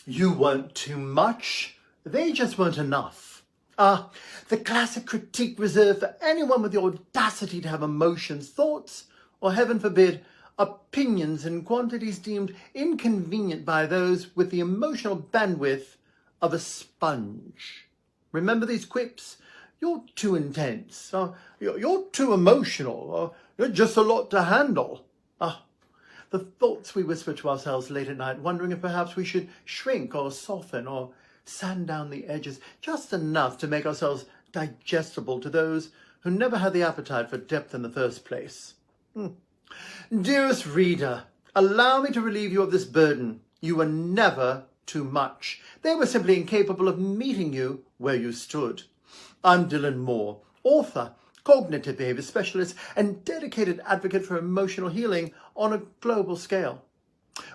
You weren't too much, they just weren't enough. The classic critique reserved for anyone with the audacity to have emotions, thoughts, or heaven forbid, opinions in quantities deemed inconvenient by those with the emotional bandwidth of a sponge. Remember these quips? You're too intense, you're too emotional, or you're just a lot to handle. The thoughts we whisper to ourselves late at night, wondering if perhaps we should shrink or soften or sand down the edges just enough to make ourselves digestible to those who never had the appetite for depth in the first place. Dearest reader, allow me to relieve you of this burden. You were never too much. They were simply incapable of meeting you where you stood. I'm Dylan Moore, author, cognitive behavior specialist, and dedicated advocate for emotional healing on a global scale.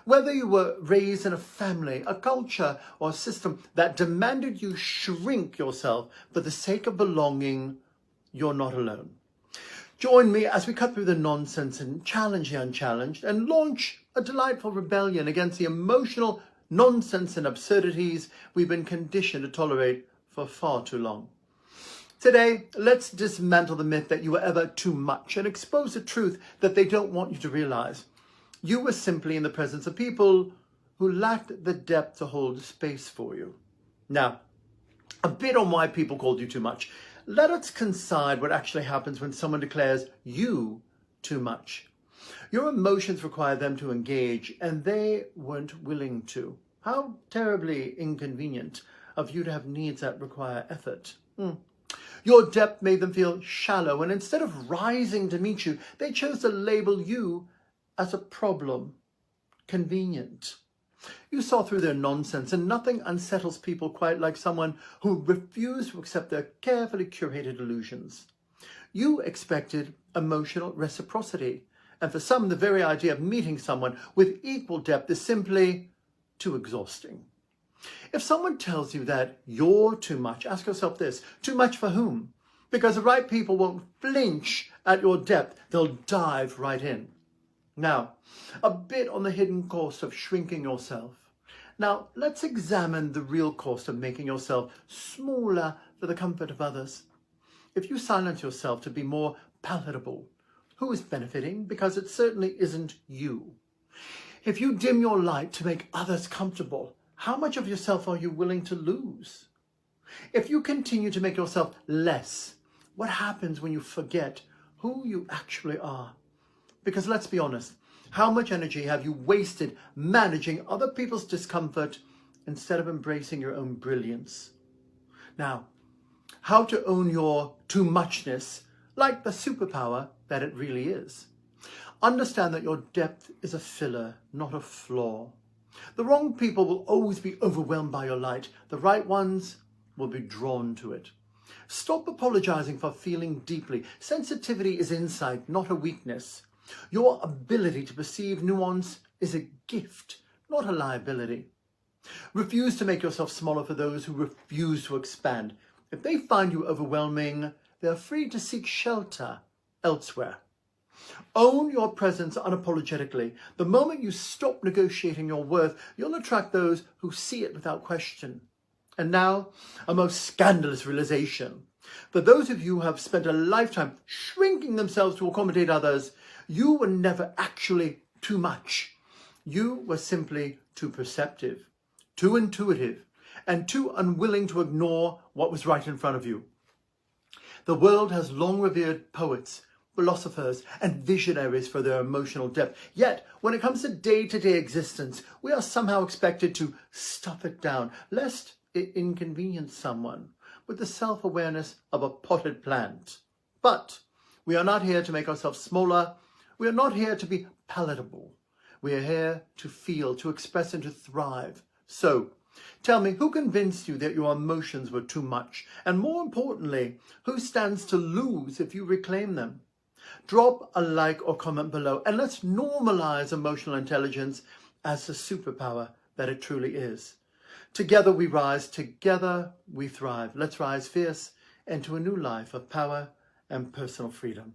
Whether you were raised in a family, a culture, or a system that demanded you shrink yourself for the sake of belonging, you're not alone. Join me as we cut through the nonsense and challenge the unchallenged and launch a delightful rebellion against the emotional nonsense and absurdities we've been conditioned to tolerate for far too long. Today, let's dismantle the myth that you were ever too much and expose the truth that they don't want you to realize. You were simply in the presence of people who lacked the depth to hold space for you. Now, a bit on why people called you too much. Let us consider what actually happens when someone declares you too much. Your emotions require them to engage, and they weren't willing to. How terribly inconvenient of you to have needs that require effort. Your depth made them feel shallow, and instead of rising to meet you, they chose to label you as a problem. Convenient. You saw through their nonsense, and nothing unsettles people quite like someone who refused to accept their carefully curated illusions. You expected emotional reciprocity, and for some, the very idea of meeting someone with equal depth is simply too exhausting. If someone tells you that you're too much, ask yourself this: too much for whom? Because the right people won't flinch at your depth, they'll dive right in. Now, a bit on the hidden cost of shrinking yourself. Now, let's examine the real cost of making yourself smaller for the comfort of others. If you silence yourself to be more palatable, who is benefiting? Because it certainly isn't you. If you dim your light to make others comfortable, how much of yourself are you willing to lose? If you continue to make yourself less, what happens when you forget who you actually are? Because let's be honest, how much energy have you wasted managing other people's discomfort instead of embracing your own brilliance? Now, how to own your too muchness like the superpower that it really is. Understand that your depth is a filler, not a flaw. The wrong people will always be overwhelmed by your light. The right ones will be drawn to it. Stop apologizing for feeling deeply. Sensitivity is insight, not a weakness. Your ability to perceive nuance is a gift, not a liability. Refuse to make yourself smaller for those who refuse to expand. If they find you overwhelming, they are free to seek shelter elsewhere. Own your presence unapologetically. The moment you stop negotiating your worth, you'll attract those who see it without question. And now, a most scandalous realization. For those of you who have spent a lifetime shrinking themselves to accommodate others, you were never actually too much. You were simply too perceptive, too intuitive, and too unwilling to ignore what was right in front of you. The world has long revered poets, philosophers, and visionaries for their emotional depth. Yet, when it comes to day-to-day existence, we are somehow expected to stuff it down, lest it inconvenience someone, with the self-awareness of a potted plant. But we are not here to make ourselves smaller. We are not here to be palatable. We are here to feel, to express, and to thrive. So, tell me, who convinced you that your emotions were too much? And more importantly, who stands to lose if you reclaim them? Drop a like or comment below, and let's normalize emotional intelligence as the superpower that it truly is. Together we rise, together we thrive. Let's rise fierce into a new life of power and personal freedom.